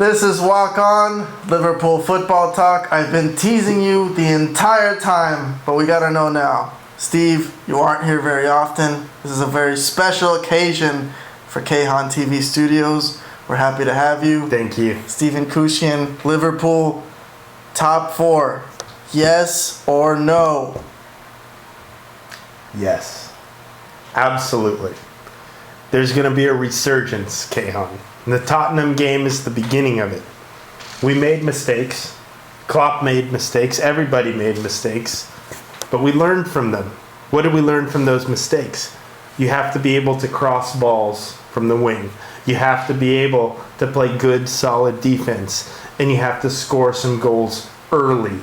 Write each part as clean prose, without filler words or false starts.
This is Walk On, Liverpool Football Talk. I've been teasing you the entire time, but we gotta know now. Steve, you aren't here very often. This is a very special occasion for Kahan TV Studios. We're happy to have you. Thank you. Stephen Kushian, Liverpool, top 4. Yes or no? Yes. Absolutely. There's going to be a resurgence, Kahan. The Tottenham game is the beginning of it. We made mistakes. Klopp made mistakes. Everybody made mistakes. But we learned from them. What did we learn from those mistakes? You have to be able to cross balls from the wing. You have to be able to play good, solid defense. And you have to score some goals early.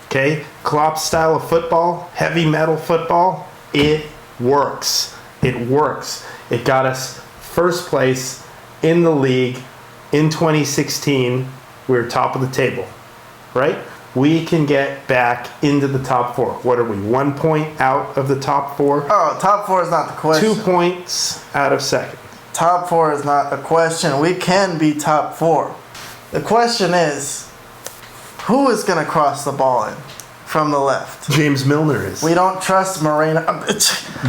Okay? Klopp's style of football, heavy metal football, it works. It works. It got us first place in the league in 2016. We were top of the table, right? We can get back into the top 4. What are we, 1 point out of the top 4? Oh, top 4 is not the question. 2 points out of second. Top 4 is not a question. We can be top 4. The question is, who is going to cross the ball in from the left? James Milner is. We don't trust Moreno.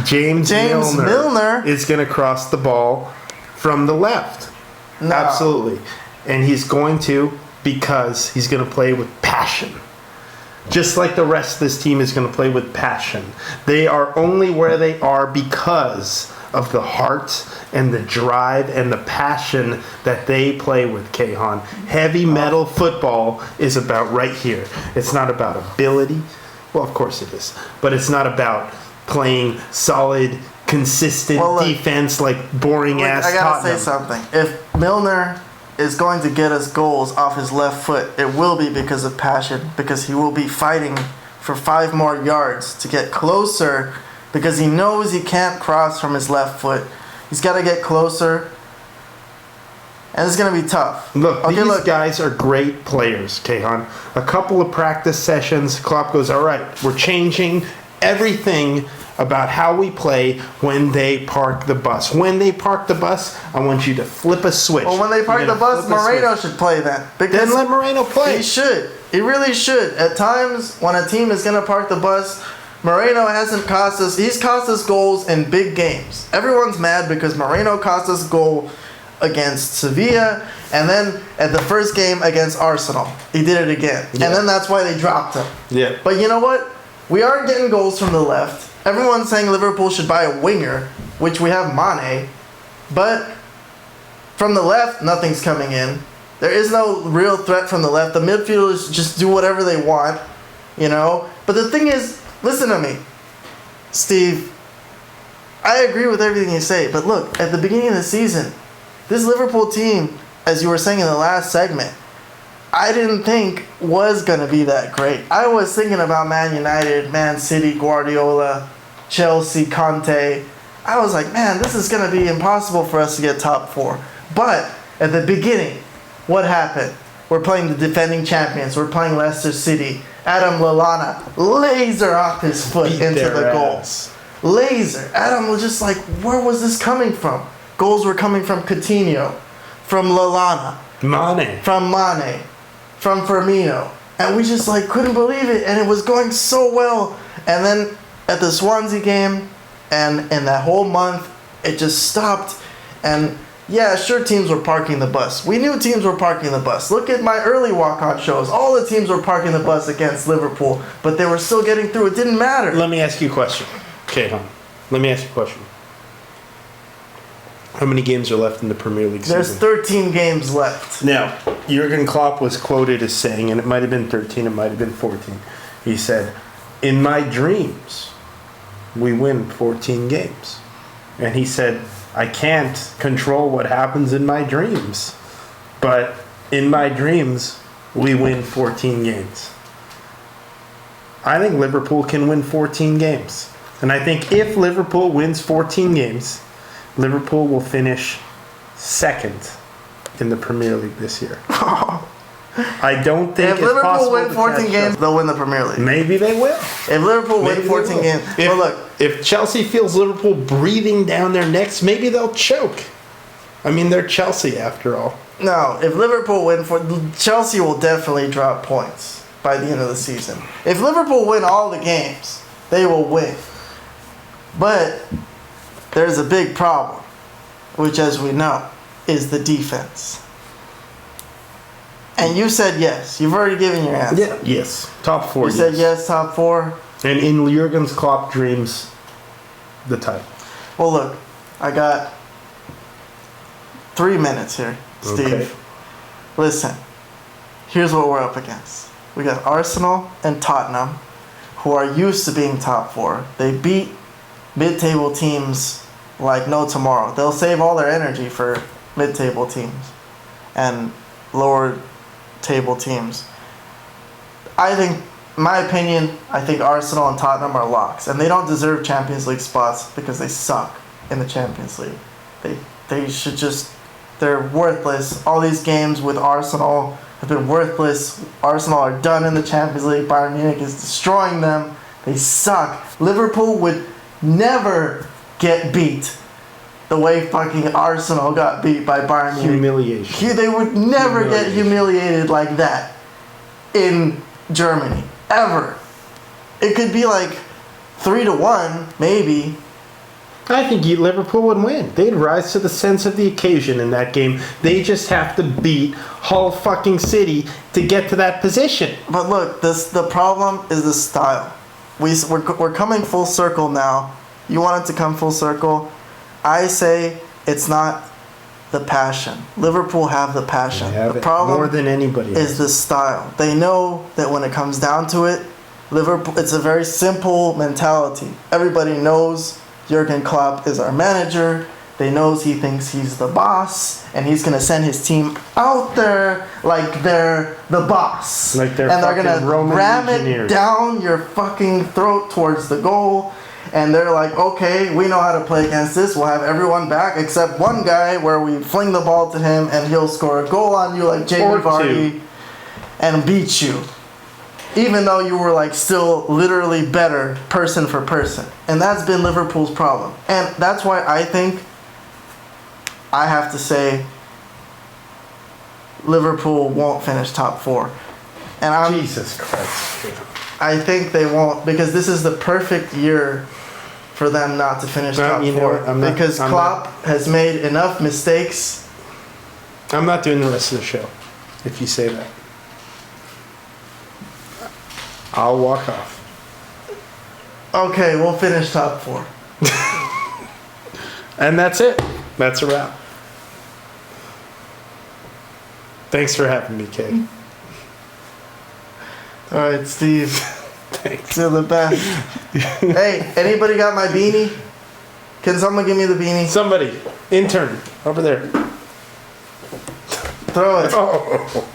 James Milner is going to cross the ball from the left. No. Absolutely. And he's going to because he's going to play with passion. Just like the rest of this team is going to play with passion. They are only where they are because of the heart and the drive and the passion that they play with, Kahan. Heavy metal football is about right here. It's not about ability. Well, of course it is. But it's not about playing solid, consistent defense like boring-ass Tottenham. I gotta say something. If Milner is going to get us goals off his left foot, it will be because of passion, because he will be fighting for 5 more yards to get closer, because he knows he can't cross from his left foot. He's got to get closer, and it's going to be tough. Look, these guys are great players, Kahan. A couple of practice sessions, Klopp goes, all right, we're changing everything about how we play when they park the bus. When they park the bus, I want you to flip a switch. Well, when they park the bus, Moreno should play then. Then let Moreno play. He should. He really should. At times, when a team is going to park the bus, Moreno hasn't cost us. He's cost us goals in big games. Everyone's mad because Moreno cost us a goal against Sevilla, and then at the first game against Arsenal, he did it again. Yeah. And then that's why they dropped him. Yeah. But you know what? We are getting goals from the left. Everyone's saying Liverpool should buy a winger, which we have Mane. But from the left, nothing's coming in. There is no real threat from the left. The midfielders just do whatever they want, you know. But the thing is, listen to me, Steve. I agree with everything you say. But look, at the beginning of the season, this Liverpool team, as you were saying in the last segment, I didn't think was going to be that great. I was thinking about Man United, Man City, Guardiola, Chelsea, Conte. I was like, man, this is going to be impossible for us to get top 4. But at the beginning, what happened? We're playing the defending champions. We're playing Leicester City. Adam Lallana, laser off his foot into the goals. Laser. Adam was just like, where was this coming from? Goals were coming from Coutinho, from Lallana, from Mane, from Firmino. And we just like couldn't believe it. And it was going so well. And then at the Swansea game and in that whole month, it just stopped. And yeah, sure, teams were parking the bus. We knew teams were parking the bus. Look at my early walk-on shows. All the teams were parking the bus against Liverpool, but they were still getting through. It didn't matter. Let me ask you a question. Okay, let me ask you a question. How many games are left in the Premier League season? There's 13 games left. Now, Jurgen Klopp was quoted as saying, and it might have been 13, it might have been 14. He said, in my dreams, we win 14 games. And he said, I can't control what happens in my dreams. But in my dreams, we win 14 games. I think Liverpool can win 14 games. And I think if Liverpool wins 14 games, Liverpool will finish second in the Premier League this year. I don't think if Liverpool win 14 games, they'll win the Premier League. Maybe they will. If Liverpool win 14 games, well, look, if Chelsea feels Liverpool breathing down their necks, maybe they'll choke. I mean, they're Chelsea after all. No, if Liverpool win Chelsea will definitely drop points by the end of the season. If Liverpool win all the games, they will win. But there's a big problem, which, as we know, is the defense. And you said yes. You've already given your answer. Yeah. Yes. Top 4. You said yes, top 4. And in Jurgen's Klopp dreams, the title. Well, look, I got 3 minutes here, Steve. Okay. Listen, here's what we're up against. We got Arsenal and Tottenham, who are used to being top 4. They beat mid-table teams like no tomorrow. They'll save all their energy for mid-table teams and lower table teams. I think, my opinion, I think Arsenal and Tottenham are locks, and they don't deserve Champions League spots because they suck in the Champions League. They should just, they're worthless. All these games with Arsenal have been worthless. Arsenal are done in the Champions League. Bayern Munich is destroying them. They suck. Liverpool would never get beat the way fucking Arsenal got beat by Bayern Munich. Humiliation. They would never get humiliated like that in Germany. Ever. It could be like 3-1, maybe. I think Liverpool would win. They'd rise to the sense of the occasion in that game. They just have to beat Hull fucking City to get to that position. But look, the problem is the style. We're coming full circle now. You want it to come full circle. I say it's not the passion. Liverpool have the passion. The problem more than anybody is the style. They know that when it comes down to it, Liverpool, it's a very simple mentality. Everybody knows Jurgen Klopp is our manager. They knows he thinks he's the boss, and he's gonna send his team out there like they're the boss. Like they're and they're fucking gonna Roman ram legionnaires. it down your fucking throat towards the goal. And they're like, okay, we know how to play against this. We'll have everyone back except one guy where we fling the ball to him and he'll score a goal on you like Jamie Vardy and beat you. Even though you were like still literally better person for person. And that's been Liverpool's problem. And that's why I think I have to say Liverpool won't finish top 4. And Jesus Christ. I think they won't, because this is the perfect year for them not to finish top 4. Because Klopp has made enough mistakes. I'm not doing the rest of the show if you say that. I'll walk off. Okay, we'll finish top 4. And that's it. That's a wrap. Thanks for having me, Kay. Alright, Steve. Thanks. You're the best. Hey, anybody got my beanie? Can someone give me the beanie? Somebody. Intern. Over there. Throw it. Oh.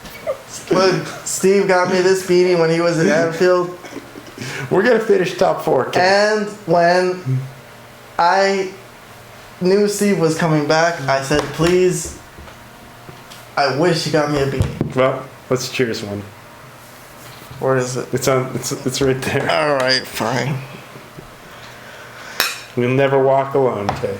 Look, Steve got me this beanie when he was at Anfield. We're going to finish top 4, Kay. And when I knew Steve was coming back, I said, please, I wish you got me a beanie. Well, let's cheers one. Where is it? It's right there. Alright, fine. We'll never walk alone, Kay.